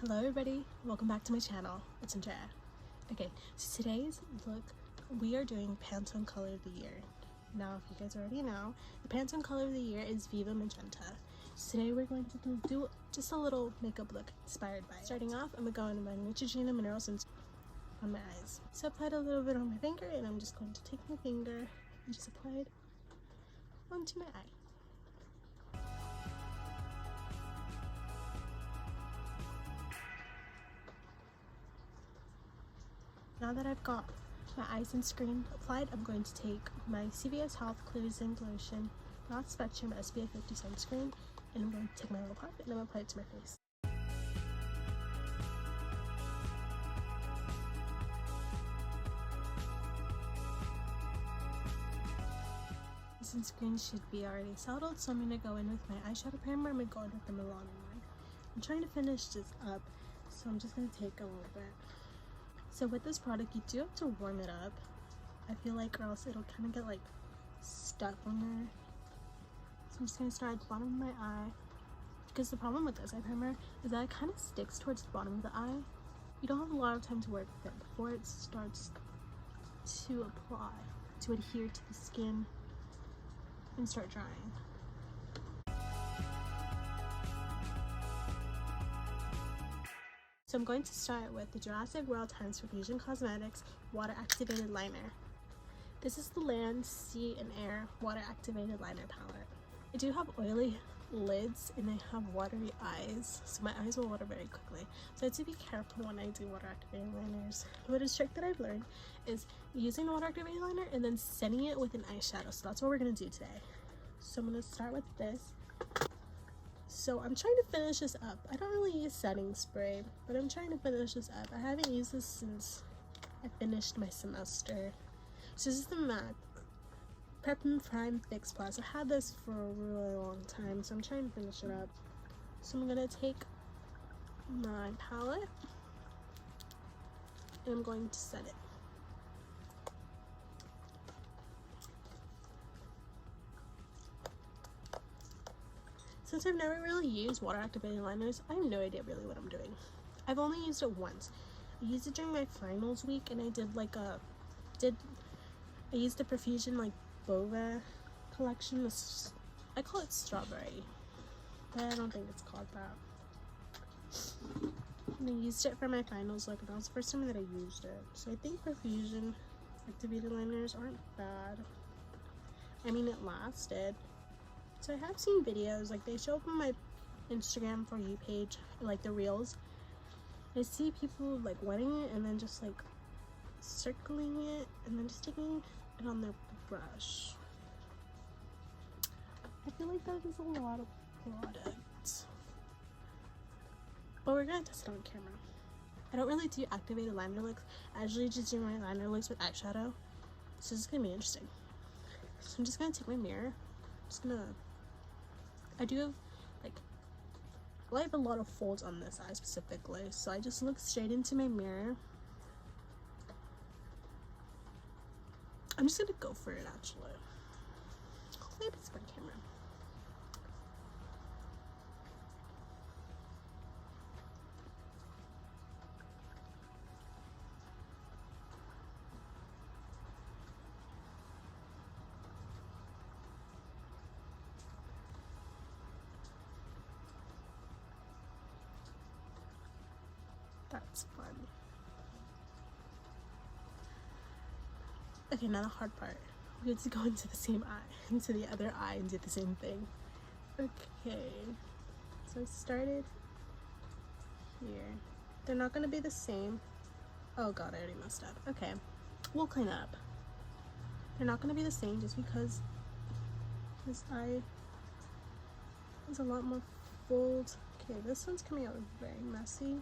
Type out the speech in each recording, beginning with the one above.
Hello everybody, welcome back to my channel. It's Andrea. Okay, so today's look, we are doing Pantone color of the year. Now, if you guys already know, the Pantone color of the year is Viva Magenta. So today we're going to do just a little makeup look inspired by it. Starting off, I'm going to go into my Neutrogena Mineral Sense on my eyes. So I applied a little bit on my finger, and I'm just going to take my finger and just apply it onto my eye. Now that I've got my eye sunscreen applied, I'm going to take my CVS Health Clear Zinc Lotion, Broad Spectrum SPF 50 sunscreen, and I'm going to take my little pop and I'm going to apply it to my face. The sunscreen should be already settled, so I'm going to go in with my eyeshadow primer. I'm going to go in with the Milani one. I'm trying to finish this up, so I'm just going to take a little bit. So with this product, you do have to warm it up, I feel like, or else it'll kind of get like stuck on there. So I'm just going to start at the bottom of my eye, because the problem with this eye primer is that it kind of sticks towards the bottom of the eye. You don't have a lot of time to work with it before it starts to apply, to adhere to the skin and start drying. So I'm going to start with the Jurassic World Times Profusion Cosmetics Water Activated Liner. This is the Land, Sea, and Air Water Activated Liner Palette. I do have oily lids and I have watery eyes, so my eyes will water very quickly. So I have to be careful when I do water activated liners. But a trick that I've learned is using the water activated liner and then setting it with an eyeshadow. So that's what we're going to do today. So I'm going to start with this. So I'm trying to finish this up. I don't really use setting spray, but I'm trying to finish this up. I haven't used this since I finished my semester. So this is the MAC Prep and Prime Fix Plus. I had this for a really long time, so I'm trying to finish it up. So I'm gonna take my palette and I'm going to set it. Since I've never really used water activated liners, I have no idea really what I'm doing. I've only used it once. I used it during my finals week, and I did like I used the Profusion like Viva collection. I call it strawberry, but I don't think it's called that. And I used it for my finals look, and that was the first time that I used it. So I think Profusion activated liners aren't bad. I mean, it lasted. So I have seen videos, like they show up on my Instagram For You page, like the reels. I see people like wetting it and then just like circling it and then just taking it on their brush. I feel like that is a lot of product. But we're gonna test it on camera. I don't really do activated liner looks. I usually just do my liner looks with eyeshadow. So this is gonna be interesting. So I'm just gonna take my mirror. I do have I have a lot of folds on this eye specifically, so I just look straight into my mirror. I'm just gonna go for it actually. Hopefully it's for camera. That's fun. Okay, now the hard part. We have to go into the same eye, into the other eye, and do the same thing. Okay, so I started here. They're not gonna be the same. Oh god, I already messed up. Okay, we'll clean up. They're not gonna be the same just because this eye has a lot more folds. Okay, this one's coming out very messy.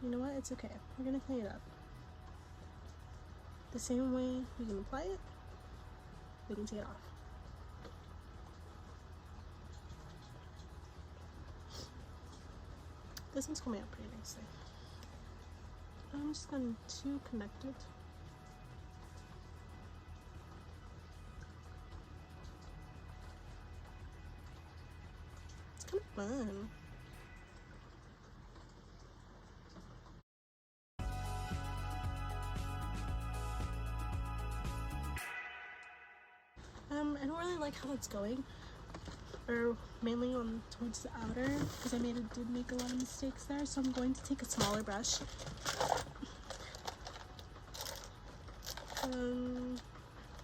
You know what? It's okay. We're gonna clean it up. The same way we can apply it, we can take it off. This one's coming out pretty nicely. I'm just going to connect it. It's kind of fun. I don't really like how it's going, or mainly on towards the outer, because I did make a lot of mistakes there. So I'm going to take a smaller brush.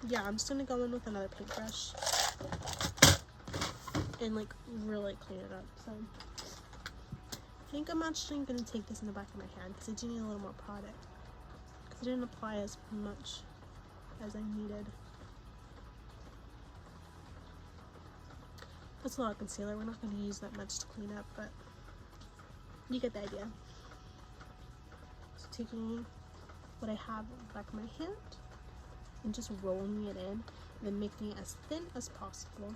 Yeah, I'm just gonna go in with another paintbrush and like really clean it up. So I think I'm actually gonna take this in the back of my hand because I do need a little more product, because I didn't apply as much as I needed. That's a lot of concealer. We're not going to use that much to clean up, but you get the idea. So taking what I have in the back of my hand and just rolling it in, and then making it as thin as possible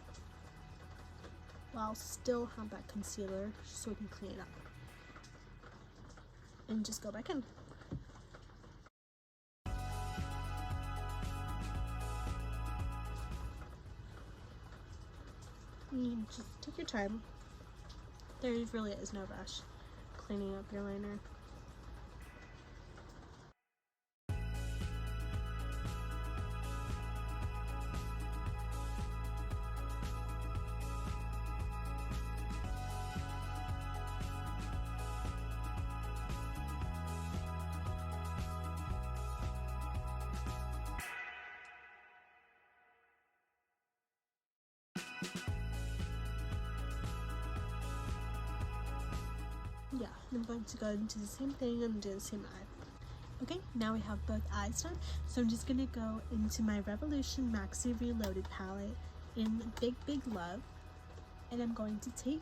while still have that concealer so we can clean it up. And just go back in. You just take your time. There really is no rush cleaning up your liner. Yeah, I'm going to go into the same thing and do the same eye. Okay, now we have both eyes done, so I'm just gonna go into my Revolution Maxi Reloaded palette in Big Big Love, and I'm going to take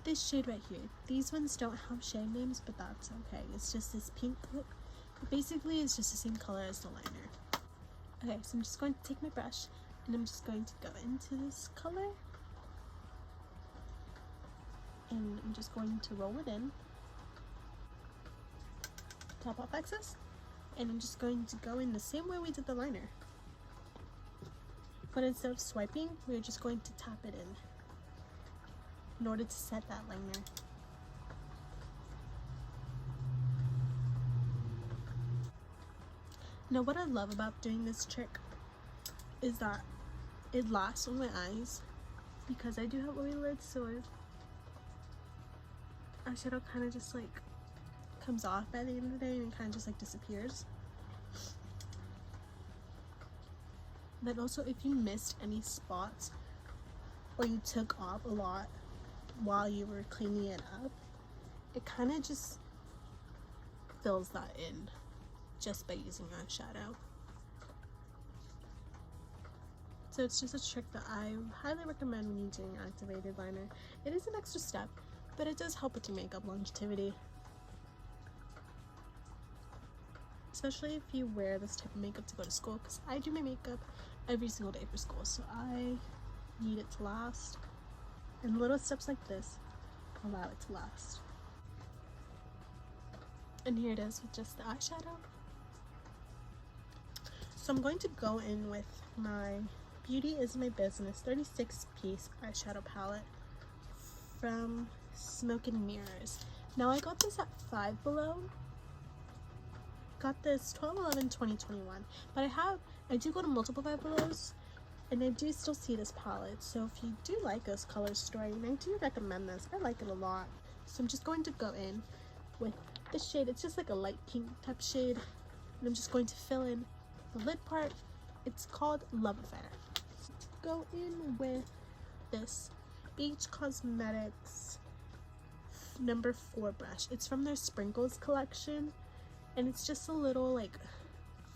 this shade right here. These ones don't have shade names, but that's okay. It's just this pink look. But basically, it's just the same color as the liner. Okay, so I'm just going to take my brush, and I'm just going to go into this color, and I'm just going to roll it in, top off excess, and I'm just going to go in the same way we did the liner, but instead of swiping, we're just going to tap it in order to set that liner. Now what I love about doing this trick is that it lasts on my eyes, because I do have oily lids, so eyeshadow kind of just like comes off by the end of the day and kind of just like disappears. Then also, if you missed any spots or you took off a lot while you were cleaning it up, it kind of just fills that in just by using eyeshadow. So it's just a trick that I highly recommend when you're doing activated liner. It is an extra step, but it does help with your makeup longevity. Especially if you wear this type of makeup to go to school, because I do my makeup every single day for school, so I need it to last. And little steps like this allow it to last. And here it is with just the eyeshadow. So I'm going to go in with my Beauty Is My Business 36-piece eyeshadow palette from Smoke and Mirrors. Now I got this at Five Below. Got this 12/11/2021, but I do go to multiple Five Belows, and I do still see this palette. So if you do like this color story, and I do recommend this, I like it a lot. So I'm just going to go in with this shade. It's just like a light pink type shade, and I'm just going to fill in the lid part. It's called Love Affair. So to go in with this Beach Cosmetics number 4 brush. It's from their Sprinkles collection, and it's just a little like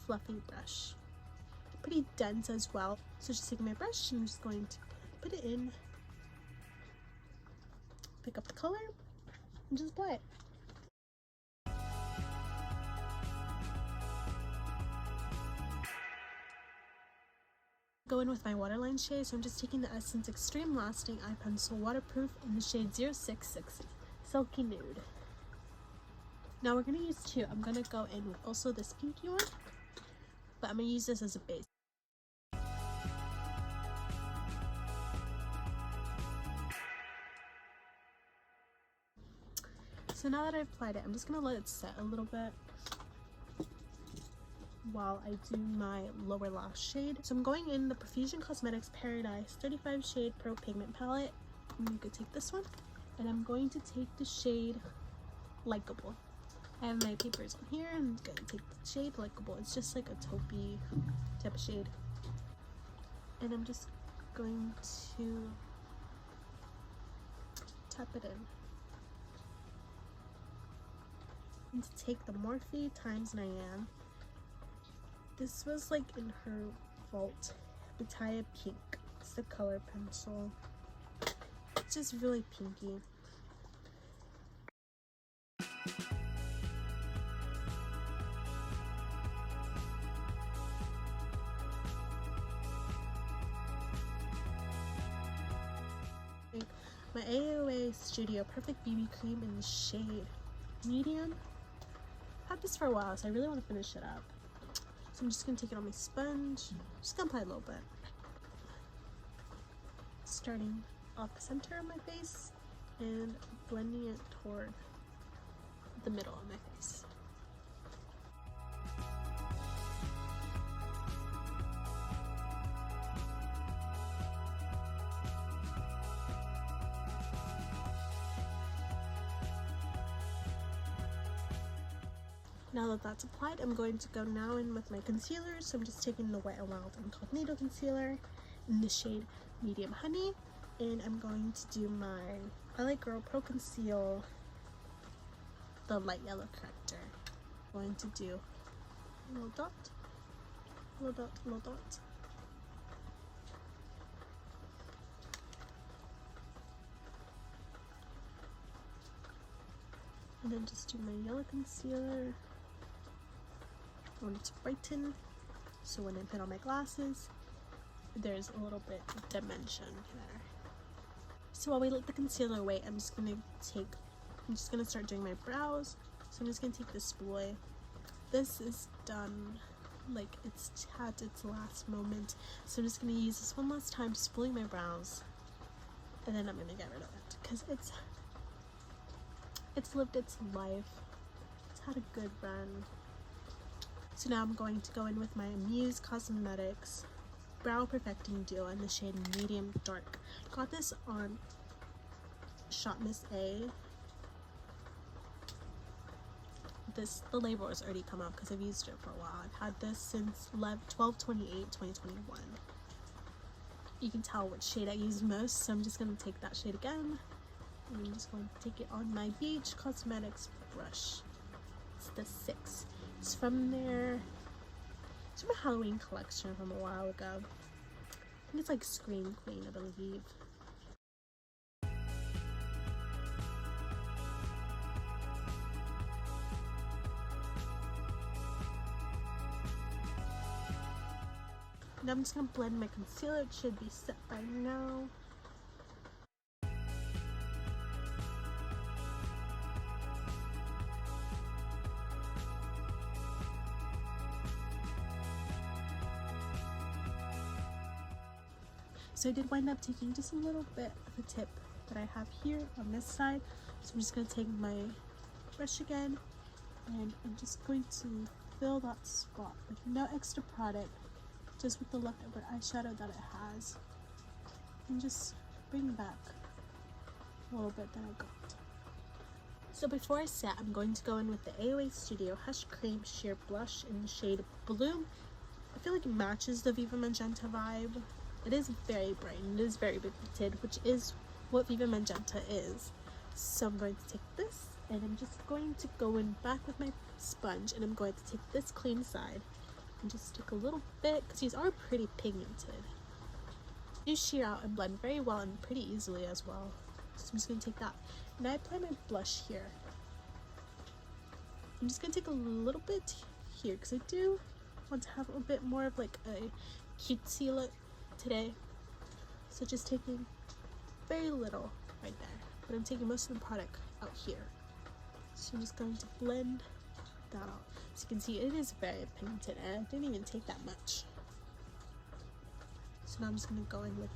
fluffy brush, pretty dense as well. So just taking my brush and I'm just going to put it in, pick up the color, and just apply it. Go in with my waterline shade, so I'm just taking the Essence Extreme Lasting Eye Pencil Waterproof in the shade 0660 Silky Nude. Now we're going to use 2. I'm going to go in with also this pinky one, but I'm going to use this as a base. So now that I've applied it, I'm just going to let it set a little bit. while I do my lower lash shade. So I'm going in the Profusion Cosmetics Paradise 35 Shade Pro Pigment Palette. I'm going to take this one, and I'm going to take the shade Likeable. I have my papers on here. I'm going to take the shade Likeable. It's just like a taupey type of shade. And I'm just going to tap it in. And to take the Morphe times Nyan. This was like in her vault. Bataya Pink. It's the color pencil. It's just really pinky. My AOA Studio Perfect BB Cream in the shade Medium. I've had this for a while, so I really want to finish it up. So I'm just going to take it on my sponge. Just going to apply a little bit. Starting off the center of my face and blending it toward the middle of my face. Now that that's applied, I'm going to go now in with my concealer. So I'm just taking the Wet n Wild Incognito Concealer in the shade Medium Honey. And I'm going to do my LA Girl Pro Conceal, the light yellow corrector. I'm going to do a little dot, little dot, little dot. And then just do my yellow concealer. I want it to brighten, so when I put on my glasses, there's a little bit of dimension there. So while we let the concealer wait, I'm just gonna start doing my brows. So I'm just gonna take this spoolie. This is done, like it's had its last moment. So I'm just gonna use this one last time, spooling my brows, and then I'm gonna get rid of it because it's lived its life. It's had a good run. So now I'm going to go in with my Muse Cosmetics Brow Perfecting Duo in the shade Medium Dark. Got this on Shop Miss A. The label has already come out because I've used it for a while. I've had this since 12/28/2021. You can tell which shade I use most, so I'm just going to take that shade again. And I'm just going to take it on my BH Cosmetics brush. It's the 6. It's from a Halloween collection from a while ago. I think it's like Scream Queen, I believe. Now I'm just gonna blend my concealer. It should be set by now. So I did wind up taking just a little bit of the tip that I have here on this side. So I'm just going to take my brush again, and I'm just going to fill that spot with no extra product, just with the leftover eyeshadow that it has, and just bring back a little bit that I got. So before I set, I'm going to go in with the AOA Studio Hush Cream Sheer Blush in the shade Blue. I feel like it matches the Viva Magenta vibe. It is very bright and it is very pigmented, which is what Viva Magenta is. So I'm going to take this, and I'm just going to go in back with my sponge, and I'm going to take this clean side and just take a little bit, because these are pretty pigmented. They sheer out and blend very well and pretty easily as well. So I'm just going to take that. And I apply my blush here. I'm just going to take a little bit here because I do want to have a bit more of like a cutesy look today. So just taking very little right there. But I'm taking most of the product out here. So I'm just going to blend that out. So you can see it is very pigmented, and I didn't even take that much. So now I'm just going to go in with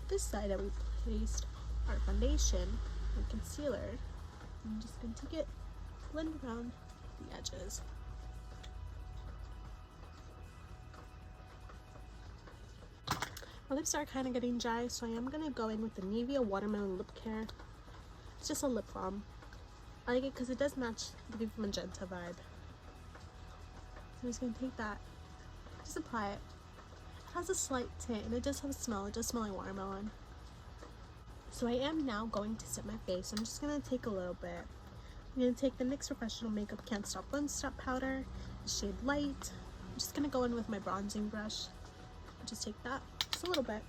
this side that we placed our foundation and concealer. I'm just going to take it, blend around the edges. My lips are kind of getting dry, so I am going to go in with the Nivea Watermelon Lip Care. It's just a lip balm. I like it because it does match the Viva Magenta vibe. So I'm just going to take that, just apply it. It has a slight tint and it does have a smell. It does smell like watermelon. So I am now going to set my face. I'm just going to take a little bit. I'm going to take the NYX Professional Makeup Can't Stop Won't Stop powder, shade Light. I'm just going to go in with my bronzing brush. Just take that, just a little bit.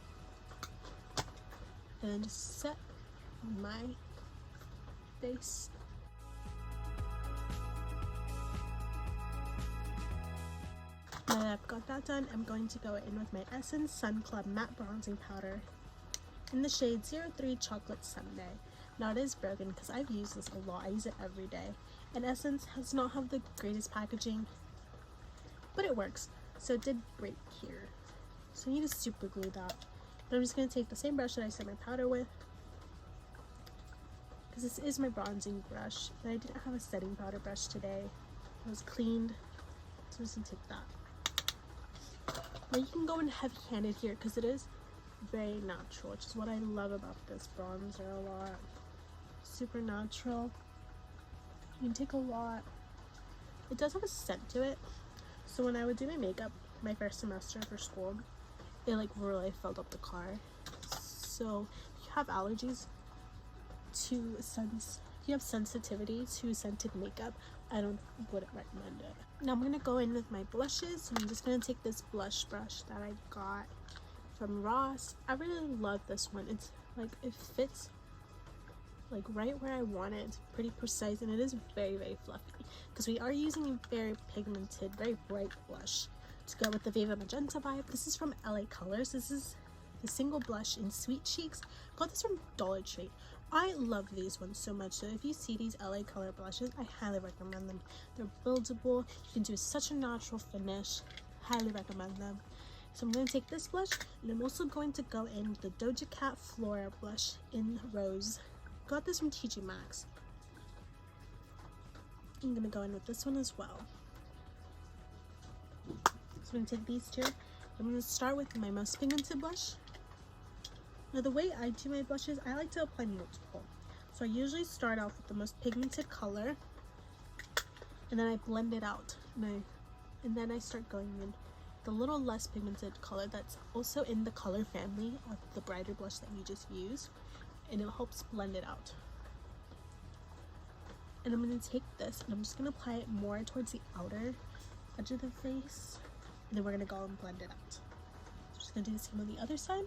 And then just set my face. Now that I've got that done, I'm going to go in with my Essence Sun Club Matte Bronzing Powder in the shade 03 Chocolate Sundae. Now it is broken because I've used this a lot. I use it every day. And Essence does not have the greatest packaging, but it works. So it did break here. So I need to super glue that. But I'm just going to take the same brush that I set my powder with, because this is my bronzing brush, but I didn't have a setting powder brush today. It was cleaned, so I'm just going to take that. Now you can go in heavy-handed here because it is very natural, which is what I love about this bronzer a lot. Super natural. You can take a lot. It does have a scent to it. So when I would do my makeup my first semester for school, it like really filled up the car. So if you have allergies to scents, if you have sensitivity to scented makeup, I wouldn't recommend it. Now I'm gonna go in with my blushes. So I'm just gonna take this blush brush that I got from Ross. I really love this one. It's like, it fits like right where I want it. It's pretty precise and it is very, very fluffy because we are using a very pigmented, very bright blush to go with the Viva Magenta vibe. This is from LA Colors. This is the single blush in Sweet Cheeks. Got this from Dollar Tree. I love these ones so much. So if you see these LA Color blushes, I highly recommend them. They're buildable. You can do such a natural finish. Highly recommend them. So I'm going to take this blush and I'm also going to go in with the Doja Cat Flora blush in Rose. Got this from TJ Maxx. I'm going to go in with this one as well. So I'm going to take these two. I'm going to start with my most pigmented blush. Now the way I do my blushes, I like to apply multiple. So I usually start off with the most pigmented color and then I blend it out. And then I start going in the little less pigmented color that's also in the color family of the brighter blush that you just used, and it helps blend it out. And I'm going to take this and I'm just going to apply it more towards the outer edge of the face, and then we're going to go and blend it out. So I'm just going to do the same on the other side.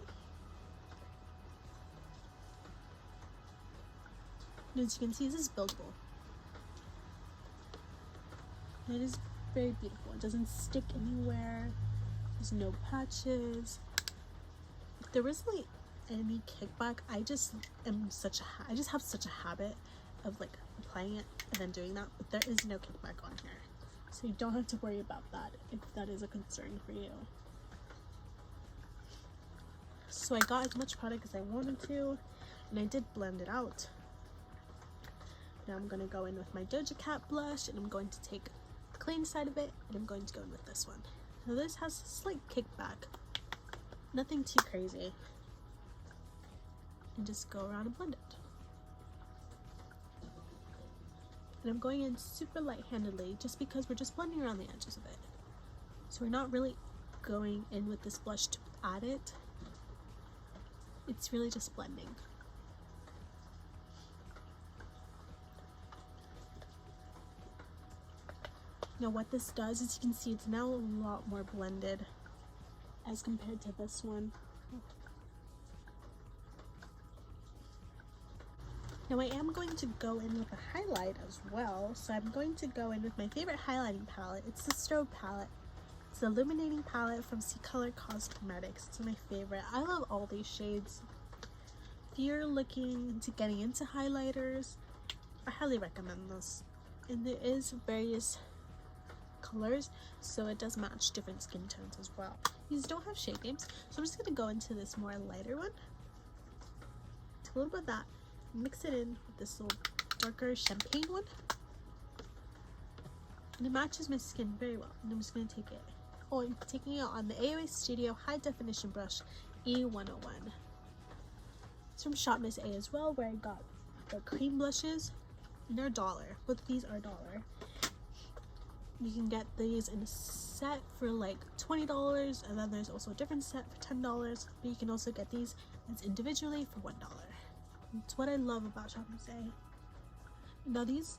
And as you can see, this is buildable. And it is very beautiful. It doesn't stick anywhere. There's no patches. If there isn't like any kickback, I just have such a habit of like applying it and then doing that, but there is no kickback on here. So you don't have to worry about that if that is a concern for you. So I got as much product as I wanted to, and I did blend it out. Now I'm going to go in with my Doja Cat blush, and I'm going to take the clean side of it, and I'm going to go in with this one. Now this has a slight kickback, nothing too crazy. And just go around and blend it. And I'm going in super light-handedly just because we're just blending around the edges of it. So we're not really going in with this blush to add it. It's really just blending. Now what this does is, you can see it's now a lot more blended as compared to this one. Now I am going to go in with a highlight as well. So I'm going to go in with my favorite highlighting palette. It's the Strobe palette. It's the illuminating palette from C Color Cosmetics. It's my favorite. I love all these shades. If you're looking into getting into highlighters, I highly recommend this. And there is various colors, so it does match different skin tones as well. These don't have shade names, so I'm just going to go into this more lighter one. Take a little bit of that, mix it in with this little darker champagne one, and it matches my skin very well. And I'm just going to take it. Oh, I'm taking it on the AOA Studio High Definition brush E101. It's from Shop Miss A as well, where I got the cream blushes. They're $1. Both of these are $1. You can get these in a set for like $20, and then there's also a different set for $10, but you can also get these as individually for $1. That's what I love about Shop Miss A. Now these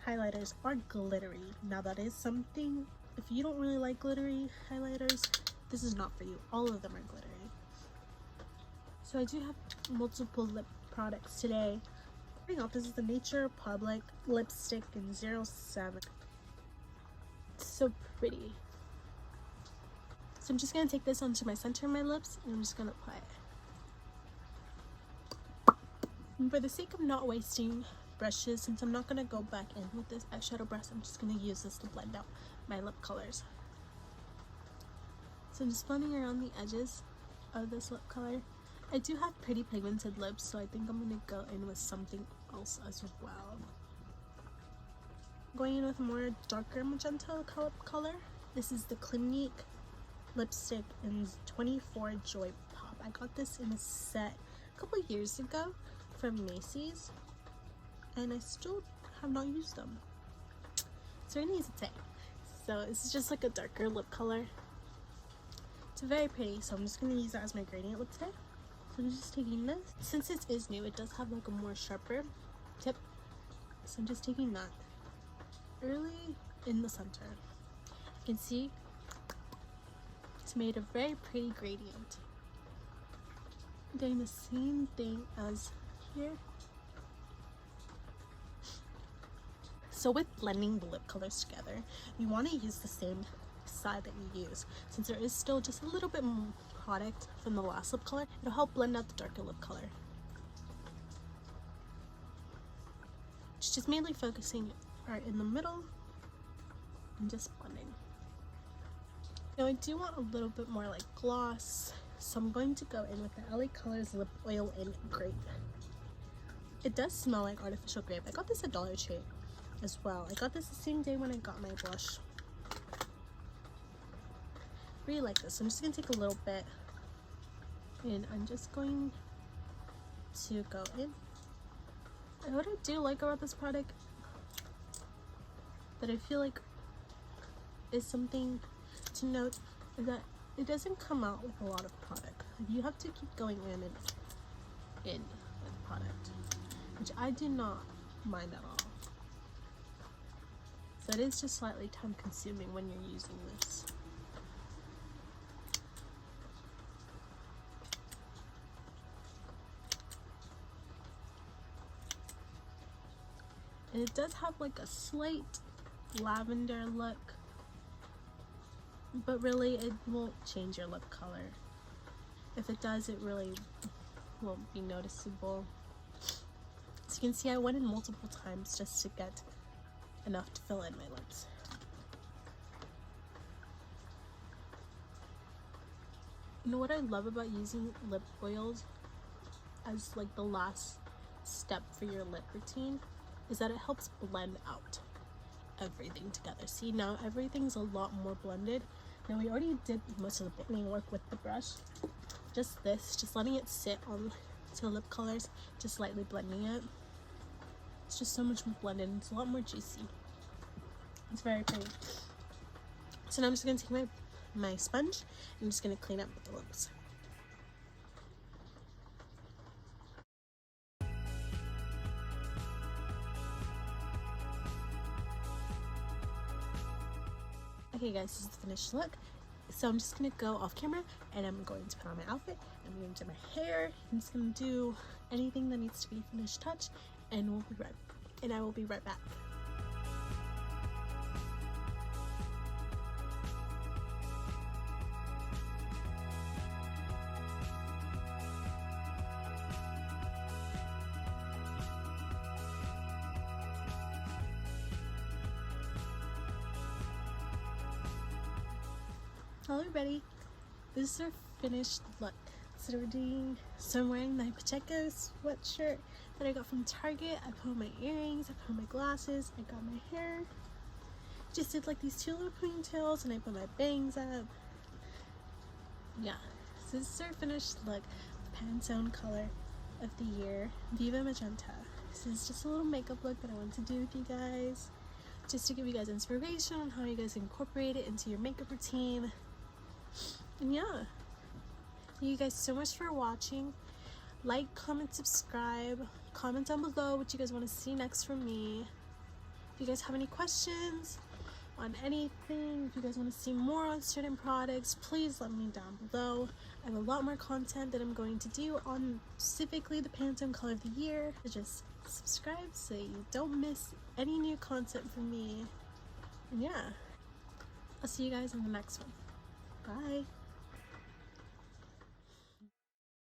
highlighters are glittery. Now that is something, if you don't really like glittery highlighters, this is not for you. All of them are glittery. So I do have multiple lip products today. Starting off, this is the Nature Public lipstick in 07. It's so pretty. So I'm just gonna take this onto my center of my lips and I'm just gonna apply it. And for the sake of not wasting brushes, since I'm not gonna go back in with this eyeshadow brush, I'm just gonna use this to blend out my lip colors. So I'm just blending around the edges of this lip color. I do have pretty pigmented lips, so I think I'm gonna go in with something else as well. Going in with more darker magenta color. This is the Clinique lipstick in 24 Joy Pop. I got this in a set a couple years ago from Macy's, and I still have not used them. It's really easy to take. So this is just like a darker lip color. It's very pretty, so I'm just gonna use that as my gradient lip today. So I'm just taking this. Since it is new, it does have like a more sharper tip. So I'm just taking that early in the center. You can see it's made a very pretty gradient. Doing the same thing as here. So with blending the lip colors together, you want to use the same side that you use. Since there is still just a little bit more product from the last lip color, it'll help blend out the darker lip color. Just mainly focusing right in the middle and just blending. Now I do want a little bit more like gloss, so I'm going to go in with the LA Colors Lip Oil in Grape. It does smell like artificial grape. I got this at Dollar Tree as well. I got this the same day when I got my blush. Really like this. I'm just gonna take a little bit and I'm just going to go in. And what I do like about this product that I feel like is something to note is that it doesn't come out with a lot of product. You have to keep going in and in with product, which I do not mind at all. So it is just slightly time consuming when you're using this. And it does have like a slight lavender look, but really it won't change your lip color. If it does, it really won't be noticeable. So you can see I went in multiple times just to get enough to fill in my lips. You know what I love about using lip oils as like the last step for your lip routine is that it helps blend out everything together. See, now everything's a lot more blended. Now we already did most of the blending work with the brush. Just this, just letting it sit on to the lip colors, just lightly blending it. It's just so much more blended. It's a lot more juicy. It's very pretty. So now I'm just gonna take my sponge and I'm just gonna clean up with the lips. Okay guys, this is the finished look. So I'm just gonna go off camera and I'm going to put on my outfit. I'm going to do my hair. I'm just gonna do anything that needs to be finished touch, and I will be right back. Hello everybody, this is our finished look. So I'm wearing my Pacheco sweatshirt that I got from Target. I put on my earrings, I put on my glasses, I got my hair. Just did like these two little ponytails and I put my bangs up. Yeah, So this is our finished look, Pantone color of the year, Viva Magenta. This is just a little makeup look that I want to do with you guys, just to give you guys inspiration on how you guys incorporate it into your makeup routine. And yeah, thank you guys so much for watching. Like, comment, subscribe, comment down below what you guys want to see next from me. If you guys have any questions on anything, if you guys want to see more on certain products, please let me down below. I have a lot more content that I'm going to do on specifically the Pantone color of the year. So just subscribe so you don't miss any new content from me. And yeah, I'll see you guys in the next one. Bye.